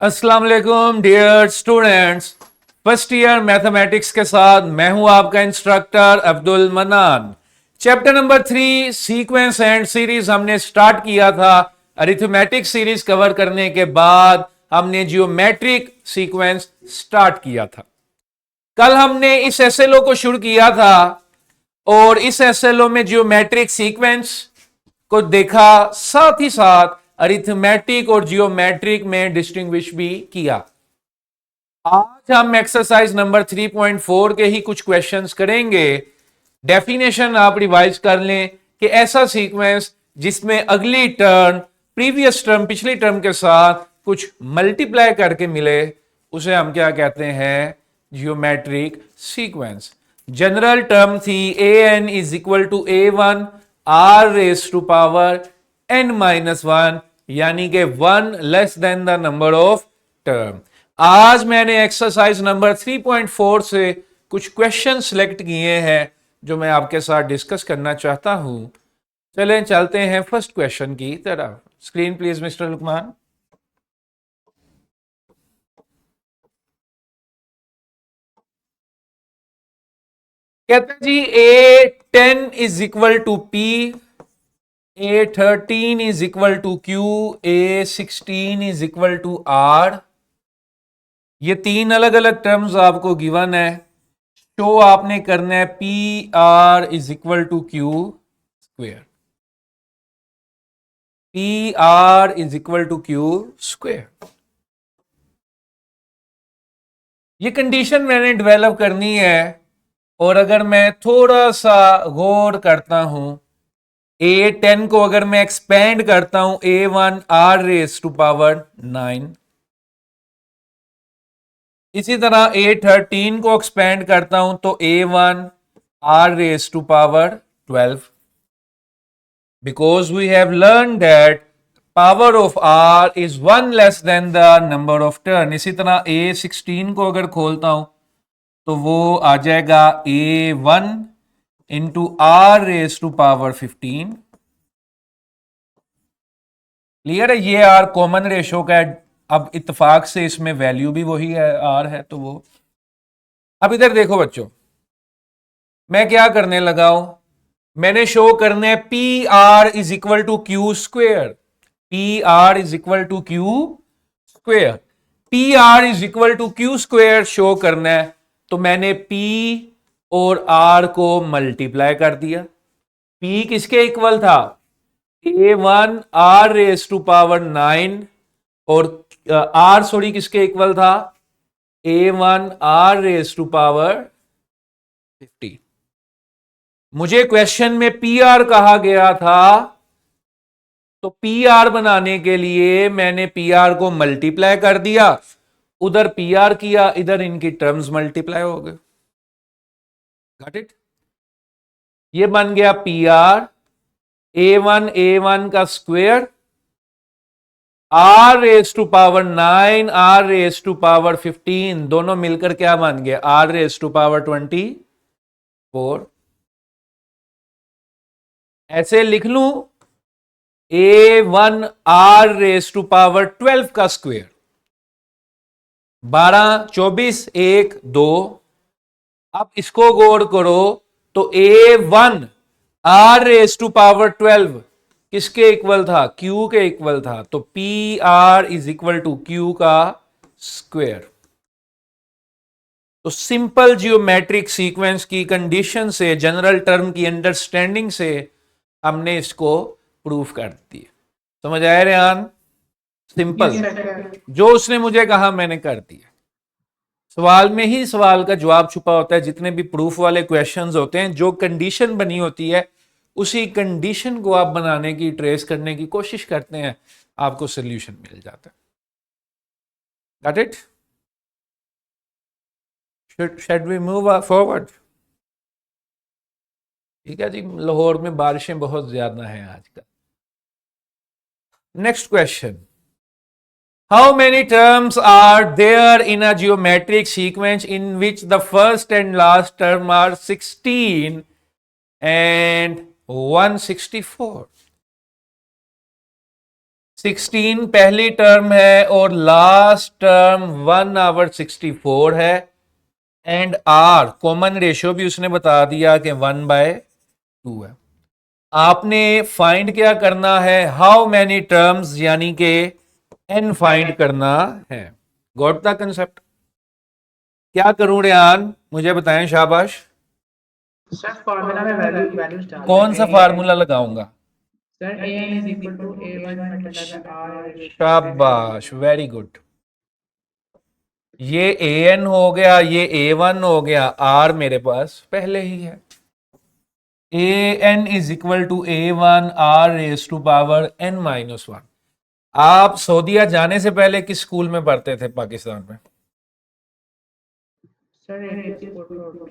अस्सलाम वालेकुम dear students. First year mathematics के साथ मैं हूं आपका instructor Abdul Mannan. Chapter number 3 sequence and series हमने स्टार्ट किया था। अरिथमेटिक सीरीज कवर करने के बाद हमने जियोमेट्रिक सीक्वेंस स्टार्ट किया था। कल हमने इस एसएलओ को शुरू किया था और इस एसएलओ में जियोमेट्रिक सीक्वेंस को देखा, साथ ही साथ अरिथमेटिक और जियोमेट्रिक में डिस्टिंग्विश भी किया। आज हम एक्सरसाइज नंबर 3.4 के ही कुछ क्वेश्चंस करेंगे। डेफिनेशन आप रिवाइज कर लें कि ऐसा सीक्वेंस जिसमें अगली टर्म प्रीवियस टर्म पिछली टर्म के साथ कुछ मल्टीप्लाई करके मिले उसे हम क्या कहते हैं? Geometric sequence. जनरल टर्म थी an is equal to a1 r raise to power n minus 1, यानी कि 1 less than the number of term. आज मैंने एक्सरसाइज नंबर 3.4 से कुछ क्वेश्चन सिलेक्ट किए हैं जो मैं आपके साथ डिस्कस करना चाहता हूं। चलें चलते हैं फर्स्ट क्वेश्चन की तरफ। Screen please mister Luqman. कहते हैं जी A10 is equal to P, A13 is equal to Q, A16 is equal to R। ये तीन अलग अलग टर्म्स आपको गिवन है। शो आपने करना है P R is equal to Q square. P R is equal to Q square. ये कंडीशन मैंने डेवलप करनी है और अगर मैं थोड़ा सा गौर करता हूं, A10 को अगर मैं एक्सपेंड करता हूं A1 R raise to power 9, इसी तरह A13 को एक्सपेंड करता हूं तो A1 R raise to power 12, because we have learned that power of R is 1 less than the number of turn। इसी तरह A16 को अगर खोलता हूं तो वो आ जाएगा A1 into R raise to power 15। Clear है? ये R कॉमन रेशो का है। अब इत्तेफाक से इसमें वैल्यू भी वही है, R है तो वो। अब इधर देखो बच्चों, मैं क्या करने लगा हूं, मैंने शो करना है P R is equal to Q square. P R is equal to Q square. P R is equal to Q square show करना है तो मैंने पी और आर को मल्टीप्लाई कर दिया। पी किसके इक्वल था? A1 R raise to power 9 और R सॉरी किसके इक्वल था? A1 R raise to power 50। मुझे क्वेश्चन में पी आर कहा गया था तो पी आर बनाने के लिए मैंने पी आर को मल्टीप्लाई कर दिया, उधर पी आर किया, इधर इनकी टर्म्स मल्टीप्लाई हो गए। Got it? ये बन गया पी आर A1 का square R raise to power 9 R raise to power 15, दोनों मिलकर क्या बन गया? R raise to power 24। ऐसे लिख लूं A1 R raise to power 12 का स्क्वेयर। 12 24 1 2। अब इसको गौर करो तो A1 R raise to power 12 किसके इक्वल था? Q के इक्वल था। तो P R is equal to Q का स्क्वेयर। तो सिंपल जियोमेट्रिक सीक्वेंस की कंडीशन से, जनरल टर्म की अंडरस्टैंडिंग से हमने इसको प्रूफ कर दिया। समझ आया रेहान? सिंपल, जो उसने मुझे कहा मैंने कर दिया। सवाल में ही सवाल का जवाब छुपा होता है। जितने भी प्रूफ वाले क्वेश्चंस होते हैं, जो कंडीशन बनी होती है उसी कंडीशन को आप बनाने की, ट्रेस करने की कोशिश करते हैं, आपको सोल्यूशन मिल जाता है। Got it? Should we move forward? ठीक है जी, लाहौर में बारिशें बहुत ज्यादा हैं आजकल। Next question, how many terms are there in a geometric sequence in which the first and last term are 16 and 164? 16 पहली टर्म है और लास्ट टर्म 1/64 है, एंड आर कॉमन रेशियो भी उसने बता दिया कि 1/2 है। आपने फाइंड क्या करना है, हाउ मैनी टर्म्स, यानी कि एन फाइंड करना है। Got the concept? क्या करूं रेहान, मुझे बताएं, शाबाश। सर फॉर्मूला में वैल्यूज डाल कौन सा दें। फार्मूला लगाऊंगा? Sir A N is equal to A one multiply by R. शाबाश, वेरी गुड। ये ए एन हो गया, ये ए वन हो गया, आर मेरे पास पहले ही है। A N is equal to A one r raise to power n minus one. आप सऊदीया जाने से पहले किस स्कूल में पढ़ते थे पाकिस्तान में? Sir APS.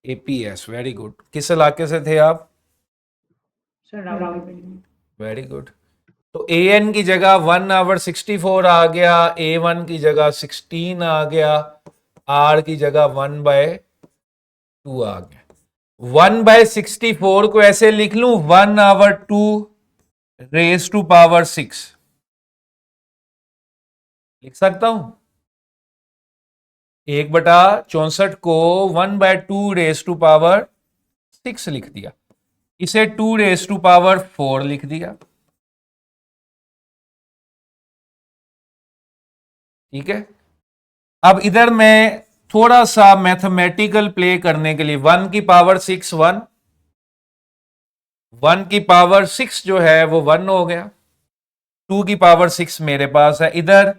APS, very good. किस इलाके से थे आप? सर रावलपिंडी। Very good. तो ए एन की जगह 1/64 आ गया, ए वन की जगह 16 आ गया, आर की जगह 1/2 आ गया। 1/64 को ऐसे लिख लूं, 1/2 रेस टू पावर 6 लिख सकता हूं। 1/64 को 1/2 रेस टू पावर 6 लिख दिया, इसे 2 रेस टू पावर 4 लिख दिया। ठीक है। अब इधर मैं थोड़ा सा मैथमेटिकल प्ले करने के लिए 1 की पावर 6 1 की पावर 6 जो है वो 1 हो गया। 2 की पावर 6 मेरे पास है, इधर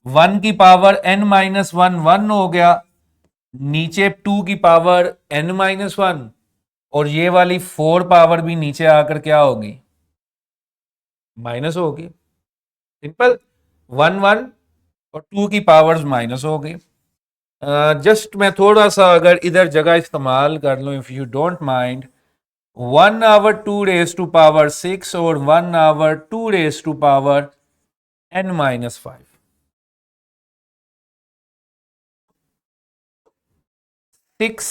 1 की पावर n माइनस वन 1 हो गया, नीचे 2 की पावर n माइनस वन, और ये वाली 4 पावर भी नीचे आकर क्या होगी, माइनस होगी। सिंपल, 1 1 और 2 की पावर्स माइनस हो गई। जस्ट मैं थोड़ा सा अगर इधर जगह इस्तेमाल कर लूं, if you don't mind, 1/2 raise to power 6 और 1/2 raise to power n minus 5। 6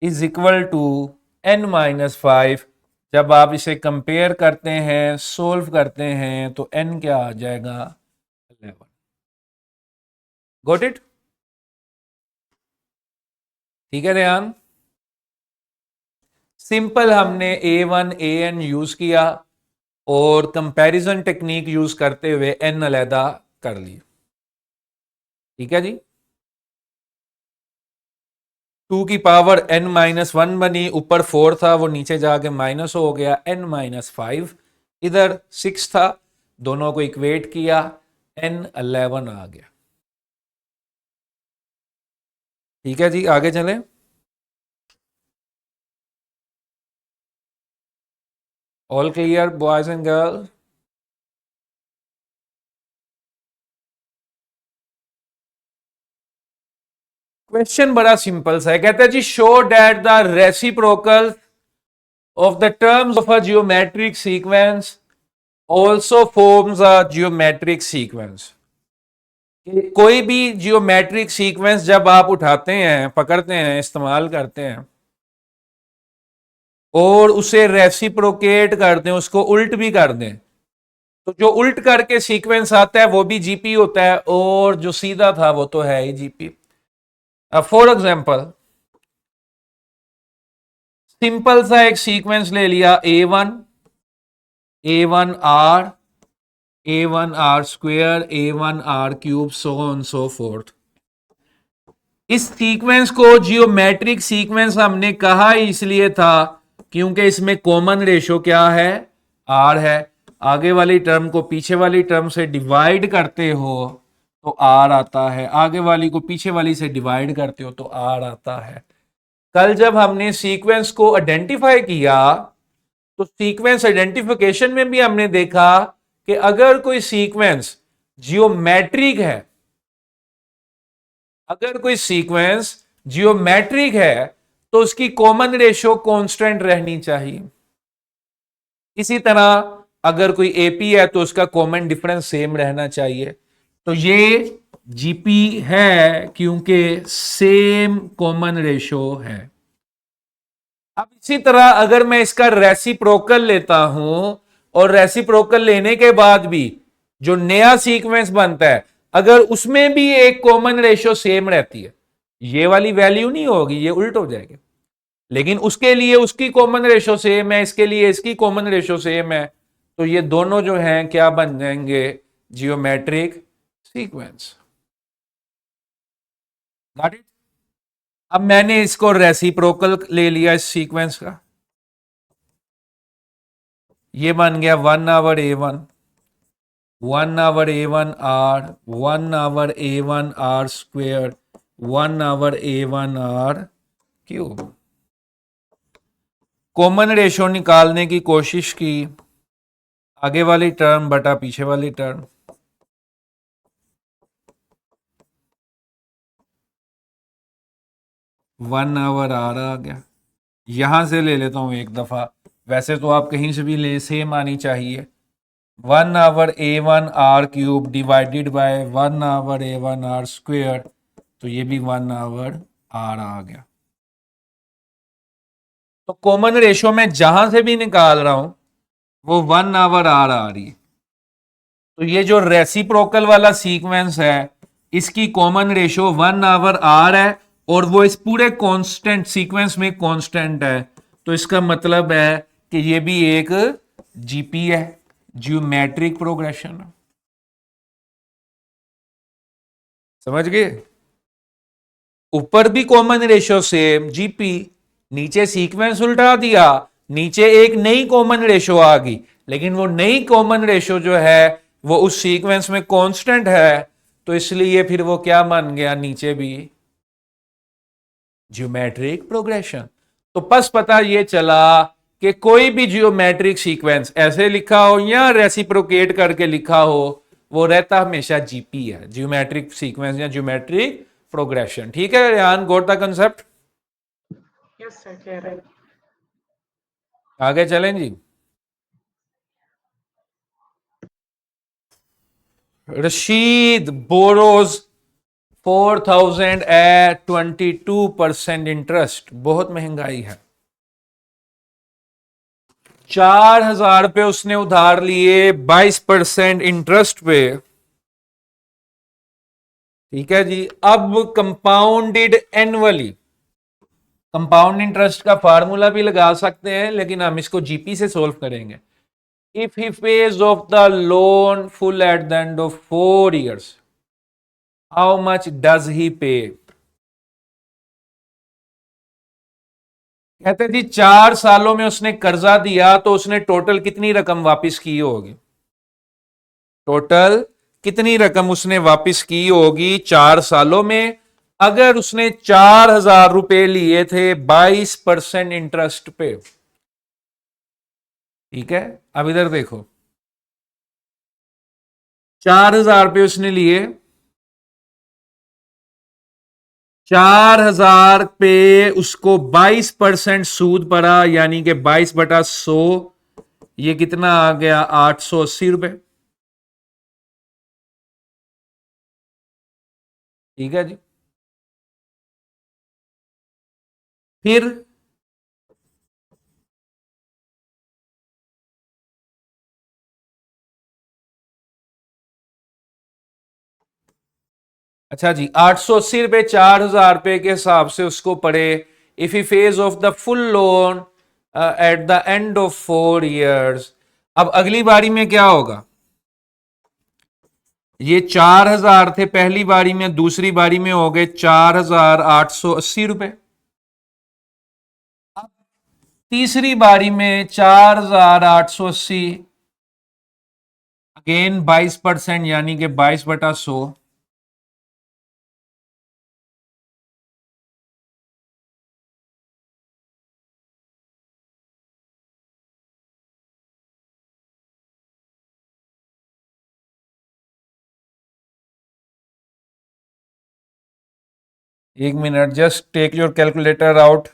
is equal to n minus 5। जब आप इसे कंपेयर करते हैं, सोल्व करते हैं, तो n क्या आ जाएगा, 11। Got it? ठीक है रेहान। सिंपल, हमने A1 AN यूज किया और कंपैरिजन टेक्निक यूज करते हुए n अलहदा कर ली। ठीक है जी। 2 की पावर n माइनस वन बनी, ऊपर 4 था वो नीचे जाके माइनस हो गया, n माइनस 5, इधर 6 था, दोनों को इक्वेट किया, n 11 आ गया। ठीक है जी, आगे चलें। All clear boys and girls? Question बड़ा सिंपल सा है, कहता है जी show that the reciprocal of the terms of a geometric sequence also forms a geometric sequence. कोई भी जियोमेट्रिक सीक्वेंस जब आप उठाते हैं, पकड़ते हैं, इस्तेमाल करते हैं और उसे रेसिप्रोकेट कर दें, उसको उल्ट भी कर दें, तो जो उल्ट करके सीक्वेंस आता है वो भी जीपी होता है, और जो सीधा था वो तो है ही जीपी। अब फॉर एग्जांपल सिंपल सा एक सीक्वेंस ले लिया, A1 R, A1 R square, A1 R cube, so on so fourth. इस सीक्वेंस को जियोमेट्रिक सीक्वेंस हमने कहा इसलिए था क्योंकि इसमें कॉमन रेशो क्या है, R है। आगे वाली टर्म को पीछे वाली टर्म से डिवाइड करते हो तो R आता है, आगे वाली को पीछे वाली से डिवाइड करते हो तो R आता है। कल जब हमने सीक्वेंस को आइडेंटिफाई किया तो सीक्वेंस आइडेंटिफिकेशन में भी हमने देखा कि अगर कोई सीक्वेंस जियोमेट्रिक है, अगर कोई सीक्वेंस जियोमेट्रिक है तो उसकी कॉमन रेशो कांस्टेंट रहनी चाहिए। इसी तरह अगर कोई एपी है तो उसका कॉमन डिफरेंस सेम रहना चाहिए। तो ये जीपी है क्योंकि सेम कॉमन रेशो है। अब इसी तरह अगर मैं इसका रेसिप्रोकल लेता हूं और रेसिप्रोकल लेने के बाद भी जो नया सीक्वेंस बनता है अगर उसमें भी एक कॉमन रेशियो सेम रहती है, ये वाली वैल्यू नहीं होगी, ये उल्ट हो जाएगी। लेकिन उसके लिए उसकी कॉमन रेशियो सेम है, इसके लिए इसकी कॉमन रेशियो सेम है, तो ये दोनों जो हैं क्या बन जाएंगे, जियोमेट्रिक सीक्वेंस। Got it. अब मैंने इसको रेसिप्रोकल ले लिया इस सीक्वेंस का, ये बन गया 1/A1, 1/A1R, 1/A1R², 1/A1R³ common ratio निकालने की कोशिश की, आगे वाली टर्म बटा पीछे वाली टर्म, वन आवर आ गया। यहां से ले लेता हूं एक दफा, वैसे तो आप कहीं से भी ले, सेम आनी चाहिए। 1/A1R³ डिवाइडेड बाय 1/A1R², तो ये भी 1/R आ गया। तो कॉमन रेशियो में जहां से भी निकाल रहा हूं वो 1/R आ रही है। तो ये जो रेसिप्रोकल वाला सीक्वेंस है इसकी कॉमन रेशियो 1/R है और वो इस पूरे कांस्टेंट सीक्वेंस में कांस्टेंट है, तो इसका मतलब है कि ये भी एक जीपी है, जियोमेट्रिक प्रोग्रेशन। समझ गए? ऊपर भी कॉमन रेशियो सेम जीपी, नीचे सीक्वेंस उल्टा दिया, नीचे एक नई कॉमन रेशियो आ गई, लेकिन वो नई कॉमन रेशियो जो है वो उस सीक्वेंस में कांस्टेंट है, तो इसलिए फिर वो क्या मान गया, नीचे भी जियोमेट्रिक प्रोग्रेशन। तो बस पता ये चला कि कोई भी जियोमेट्रिक सीक्वेंस ऐसे लिखा हो या रेसिप्रोकेट करके लिखा हो वो रहता हमेशा जीपी है, जियोमेट्रिक सीक्वेंस या जियोमेट्रिक प्रोग्रेशन। ठीक है रेहान, गोट the concept? Yes, sir, clear है। आगे चलें जी। रशीद बोरोज 4,000 एट 22% इंटरेस्ट, बहुत महंगाई है। 4,000 रुपये उसने उधार लिए 22% इंटरेस्ट पे। ठीक है जी। अब कंपाउंडेड एनुअली, कंपाउंड इंटरेस्ट का फार्मूला भी लगा सकते हैं लेकिन हम इसको जीपी से सोल्व करेंगे। If he page of the loan full at the end of 4 years, how much does he पे? कहते जी 4 सालों में उसने कर्जा दिया तो उसने टोटल कितनी रकम वापस की होगी? टोटल कितनी रकम उसने वापस की होगी 4 सालों में, अगर उसने 4,000 रुपए लिए थे 22% इंटरेस्ट पे। ठीक है, अब इधर देखो, 4,000 रुपये उसने लिए, 4,000 पे उसको 22% सूद पड़ा, यानी कि 22/100, ये कितना आ गया, 880 रुपए। ठीक है जी। फिर अच्छा जी, 880 रुपए 4,000 रुपए के हिसाब से उसको पड़े। If he phase of the full loan at the end of 4 years, अब अगली बारी में क्या होगा? ये 4,000 थे पहली बारी में, दूसरी बारी में हो गए 4,880 रुपए। अब तीसरी बारी में 4,880, अगेन 22% यानी कि 22/100। एक minute, just take your calculator out,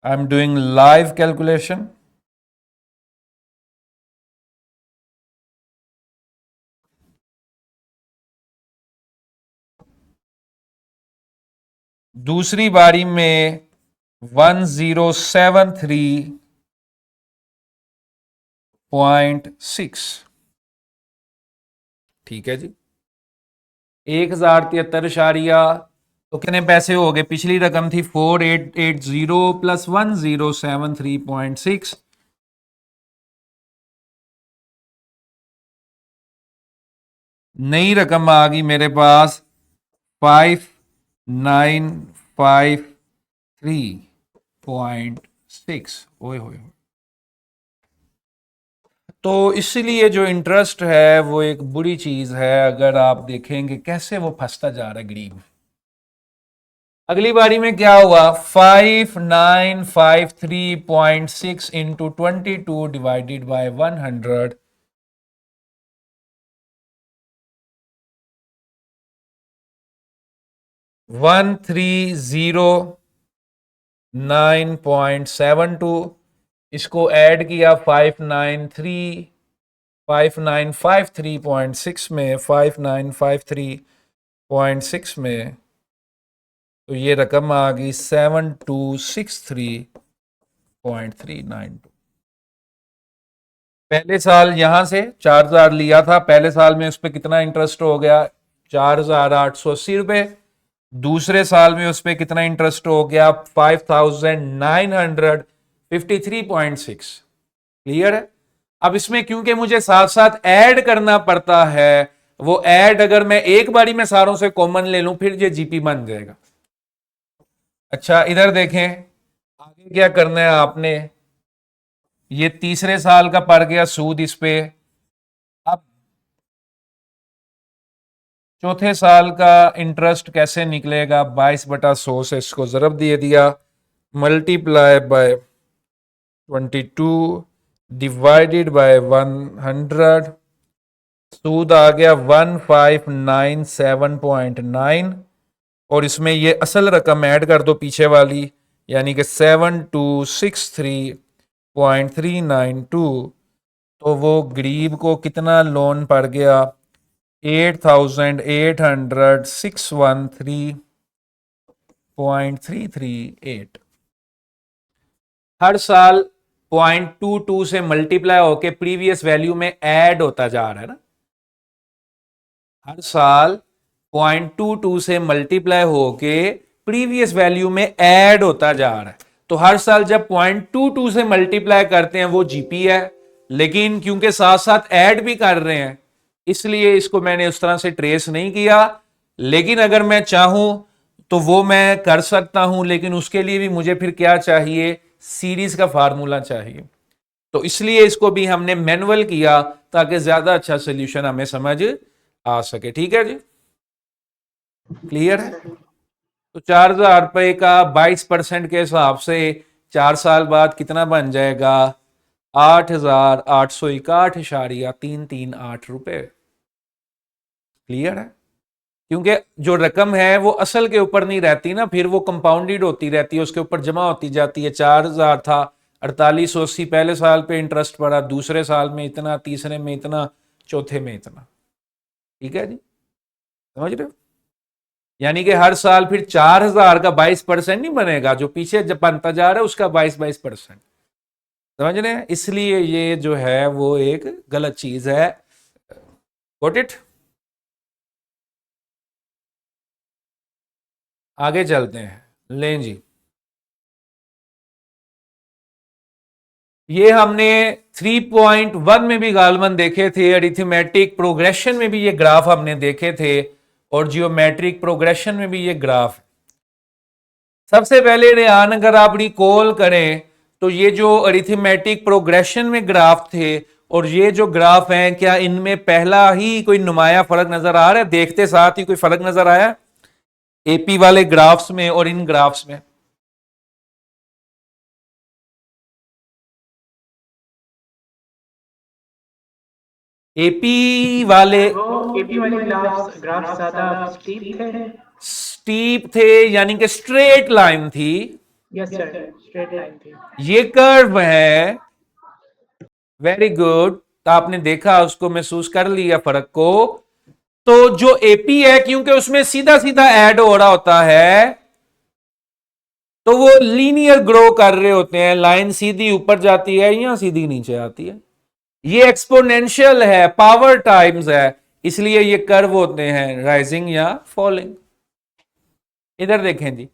I am doing live calculation. दूसरी बारी में 1073 0.6। ठीक है जी, 1073 तो कितने पैसे हो गए? पिछली रकम थी 4880 प्लस 1073.6, नई रकम आ गई मेरे पास 5953.6। ओए होए, तो इसलिए जो इंटरेस्ट है वो एक बुरी चीज है। अगर आप देखेंगे कैसे वो फंसता जा रहा है गरीब। अगली बारी में क्या हुआ? 5953.6 इंटू 22 डिवाइडेड बाय 100, 1309.72। इसको ऐड किया 5953.6 में, 5953.6 में, तो ये रकम आ गई 7263.392। पहले साल यहां से 4000 लिया था, पहले साल में उस पर कितना इंटरेस्ट हो गया? 4880 रुपए। दूसरे साल में उस पर कितना इंटरेस्ट हो गया? 5953.6। क्लियर है? अब इसमें क्योंकि मुझे साथ साथ ऐड करना पड़ता है, वो ऐड अगर मैं एक बारी में सारों से कॉमन ले लूं फिर ये जीपी बन जाएगा। अच्छा इधर देखें, आगे क्या करना है आपने? ये तीसरे साल का पड़ गया सूद इस पे। अब चौथे साल का इंटरेस्ट कैसे निकलेगा? 22/100 से इसको जरब दे दिया, मल्टीप्लाई बाय 22 डिवाइडेड बाय 100, सूद आ गया 1597.9, और इसमें ये असल रकम ऐड कर दो पीछे वाली, यानी कि 7263.392। तो वो गरीब को कितना लोन पड़ गया? 880613.338। हर साल 0.22 से मल्टीप्लाई होके प्रीवियस वैल्यू में ऐड होता जा रहा है ना। हर साल 0.22 से मल्टीप्लाई होके प्रीवियस वैल्यू में ऐड होता जा रहा है। तो हर साल जब 0.22 से मल्टीप्लाई करते हैं वो जीपी है, लेकिन क्योंकि साथ साथ ऐड भी कर रहे हैं इसलिए इसको मैंने उस तरह से ट्रेस नहीं किया। लेकिन अगर मैं चाहूं तो वो मैं कर सकता हूं, लेकिन उसके लिए भी मुझे फिर क्या चाहिए? सीरीज का फार्मूला चाहिए। तो इसलिए इसको भी हमने मैनुअल किया ताकि ज्यादा अच्छा सोल्यूशन हमें समझ आ सके। ठीक है जी, क्लियर है? तो 4000 रुपए का 22% के हिसाब से 4 साल बाद कितना बन जाएगा? 8861.338 रुपए। क्लियर है? क्योंकि जो रकम है वो असल के ऊपर नहीं रहती ना, फिर वो कंपाउंडेड होती रहती है, उसके ऊपर जमा होती जाती है। 4000 था, 4880 पहले साल पे इंटरेस्ट पड़ा, दूसरे साल में इतना, तीसरे में इतना, चौथे में इतना। ठीक है जी, समझ रहे हो? यानी कि हर साल फिर 4000 का 22% नहीं बनेगा, जो पीछे जब बनता जा रहा है उसका 22%। समझ रहे हैं? इसलिए ये जो है वो एक गलत चीज है। Got it? आगे चलते हैं, लें जी। ये हमने 3.1 में भी गालमन देखे थे, अरिथमेटिक प्रोग्रेशन में भी ये ग्राफ हमने देखे थे, और जियोमेट्रिक प्रोग्रेशन में भी ये ग्राफ। सबसे पहले रेहान अगर आप रिकॉल करें तो ये जो अरिथमेटिक प्रोग्रेशन में ग्राफ थे और ये जो ग्राफ हैं, क्या इनमें पहला ही कोई नुमाया फर्क नजर आ रहा है? देखते साथ ही कोई फर्क नजर आया एपी वाले ग्राफ्स में और इन ग्राफ्स में? एपी वाले वो एपी वाले ग्राफ ज्यादा स्टीप थे। स्टीप थे, यानी कि स्ट्रेट लाइन थी। यस सर, स्ट्रेट लाइन थी। ये कर्व है। वेरी गुड, तो आपने देखा, उसको महसूस कर लिया फर्क को। तो जो एपी है, क्योंकि उसमें सीधा सीधा ऐड हो रहा होता है, तो वो लीनियर ग्रो कर रहे होते हैं। लाइन सीधी ऊपर जाती है या सीधी नीचे आती है। ये एक्सपोनेंशियल है, पावर टाइम्स है, इसलिए ये कर्व होते हैं राइजिंग या फॉलिंग। इधर देखें जी,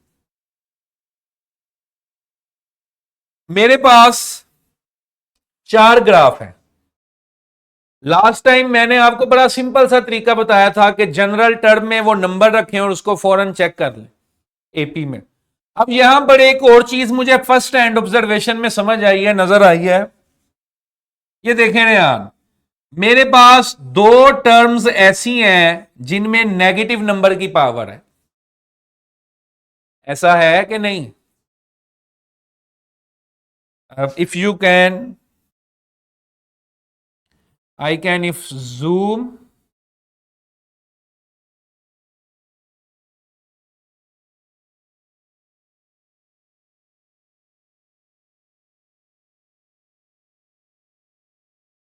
मेरे पास 4 ग्राफ है। लास्ट टाइम मैंने आपको बड़ा सिंपल सा तरीका बताया था कि जनरल टर्म में वो नंबर रखें और उसको फौरन चेक कर लें एपी में। अब यहां पर एक और चीज मुझे फर्स्ट हैंड ऑब्जर्वेशन में समझ आई है, नजर आई है। ये देखें यार, मेरे पास 2 टर्म्स ऐसी हैं जिनमें नेगेटिव नंबर की पावर है। ऐसा है कि नहीं? अब if you can, I can if zoom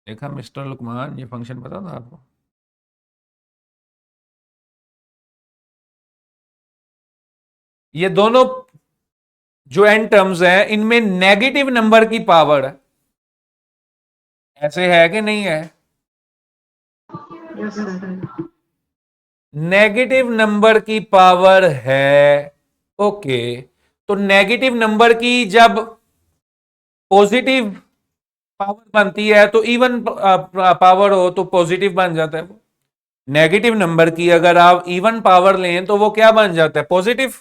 देखा मिस्टर लुकमान, ये फंक्शन पता था आपको? ये दोनों जो एन टर्म्स हैं इनमें नेगेटिव नंबर की पावर है। ऐसे है कि नहीं है? Yes, sir. नेगेटिव नंबर की पावर है। ओके, तो नेगेटिव नंबर की जब पॉजिटिव पावर बनती है तो इवन पावर हो तो पॉजिटिव बन जाता है वो। नेगेटिव नंबर की अगर आप इवन पावर लें तो वो क्या बन जाता है? पॉजिटिव।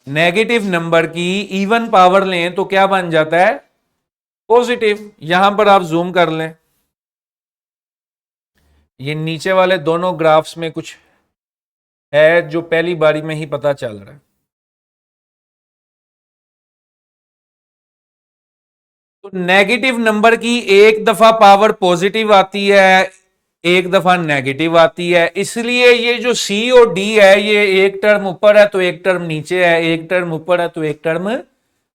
नेगेटिव नंबर की इवन पावर लें तो क्या बन जाता है? पॉजिटिव। यहां पर आप जूम कर लें, ये नीचे वाले दोनों ग्राफ्स में कुछ है जो पहली बारी में ही पता चल रहा है। तो नेगेटिव नंबर की एक दफा पावर पॉजिटिव आती है, एक दफा नेगेटिव आती है, इसलिए ये जो सी और डी है ये एक टर्म ऊपर है तो एक टर्म नीचे है, एक टर्म ऊपर है तो एक टर्म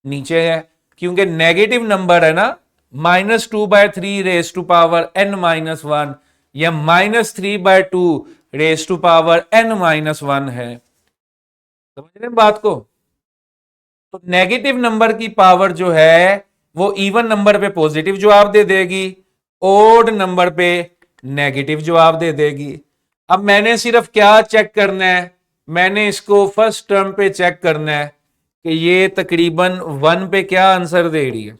नीचे है, क्योंकि नेगेटिव नंबर है ना। -2/3 रेस टू पावर n-1 या -3/2 रेस टू पावर n-1 है। समझ रहे हैं बात को? तो नेगेटिव नंबर की पावर जो है वो इवन नंबर पे पॉजिटिव जवाब दे देगी, ओड नंबर पे नेगेटिव जवाब दे देगी। अब मैंने सिर्फ क्या चेक करना है? मैंने इसको फर्स्ट टर्म पे चेक करना है कि ये तकरीबन 1 पे क्या आंसर दे रही है।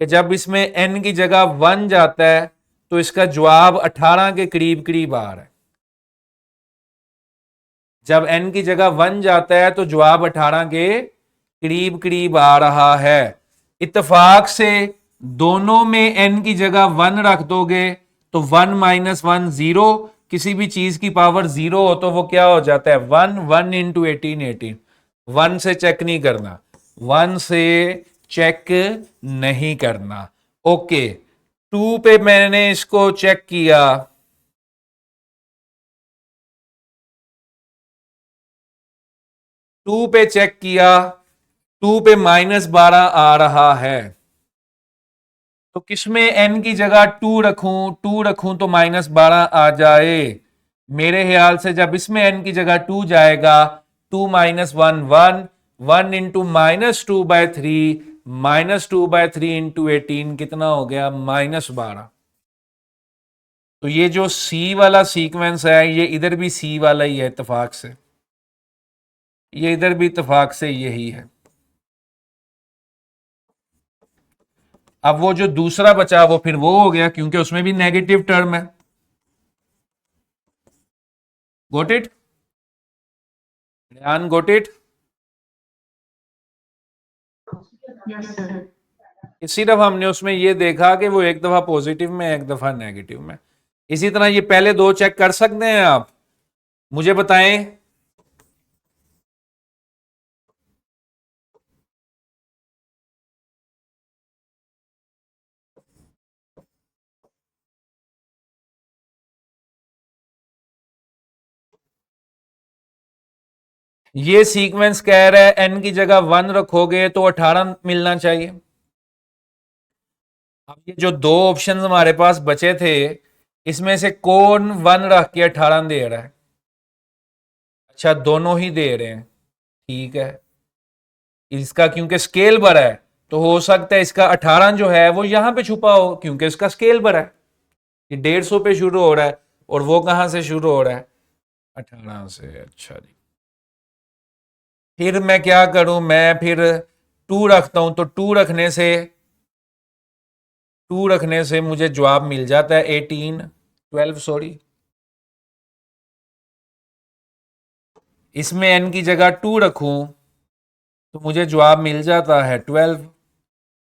कि जब इसमें n की जगह 1 जाता है तो इसका जवाब 18 के करीब करीब आ रहा है। जब n की जगह 1 जाता है तो जवाब 18 के करीब करीब आ रहा है। इत्तेफाक से दोनों में n की जगह 1 रख दोगे तो 1 - 1 0, किसी भी चीज की पावर 0 हो तो वो क्या हो जाता है? 1 1 इंटू 18 18। 1 से चेक नहीं करना, 1 से चेक नहीं करना। ओके, 2 पे मैंने इसको चेक किया, 2 पे चेक किया, 2 पे -12 आ रहा है। तो किसमें n की जगह 2 रखूं? 2 रखूं तो -12 आ जाए। मेरे ख्याल से जब इसमें n की जगह 2 जाएगा, 2 - 1 1, 1 इंटू -2/3, -2/3 इंटू 18 कितना हो गया? -12। तो ये जो C वाला सीक्वेंस है ये इधर भी C वाला ही है इत्तेफाक से, ये इधर भी इत्तेफाक से यही है। अब वो जो दूसरा बचा वो फिर वो हो गया क्योंकि उसमें भी नेगेटिव टर्म है। Got it? ध्यान, गोट इट? Yes, sir. सिर्फ हमने उसमें ये देखा कि वो एक दफा पॉजिटिव में एक दफा नेगेटिव में। इसी तरह ये पहले 2 चेक कर सकते हैं आप, मुझे बताएं। ये सीक्वेंस कह रहा है n की जगह 1 रखोगे तो 18 मिलना चाहिए। अब ये जो 2 ऑप्शन हमारे पास बचे थे इसमें से कौन 1 रख के 18 दे रहा है? अच्छा, दोनों ही दे रहे हैं, ठीक है। इसका क्योंकि स्केल बड़ा है तो हो सकता है इसका 18 जो है वो यहां पे छुपा हो, क्योंकि इसका स्केल बड़ा है। ये 150 पे शुरू हो रहा है और वो कहां से शुरू हो रहा है? 18 से। अच्छा जी, फिर मैं क्या करूं, मैं फिर 2 रखता हूं, तो 2 रखने से मुझे जवाब मिल जाता है 12 सॉरी। इसमें n की जगह 2 रखूं तो मुझे जवाब मिल जाता है 12।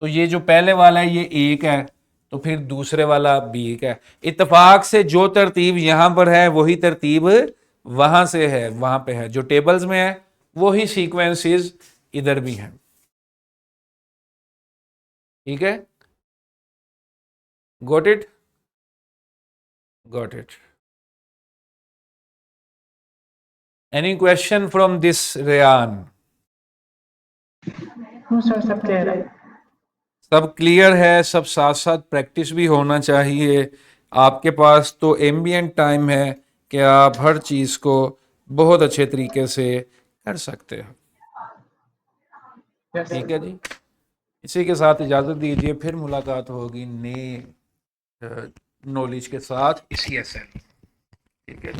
तो ये जो पहले वाला है ये 1 है, तो फिर दूसरे वाला भी 1 है। इत्तेफाक से जो तरतीब यहां पर है वही तरतीब वहां से है, वहां पे है, जो टेबल्स में है वही सीक्वेंसेस इधर भी हैं। ठीक है, got it, got it. Any question from this Rayan? No sir, सब क्लियर है। सब क्लियर है, सब साथ साथ प्रैक्टिस भी होना चाहिए। आपके पास तो एम्बिएंट टाइम है कि आप हर चीज़ को बहुत अच्छे तरीके से कर सकते हो। यस ठीक है जी, इसी के साथ इजाज़त दीजिए, फिर मुलाकात होगी नए नॉलेज के साथ इसी एस। ठीक है।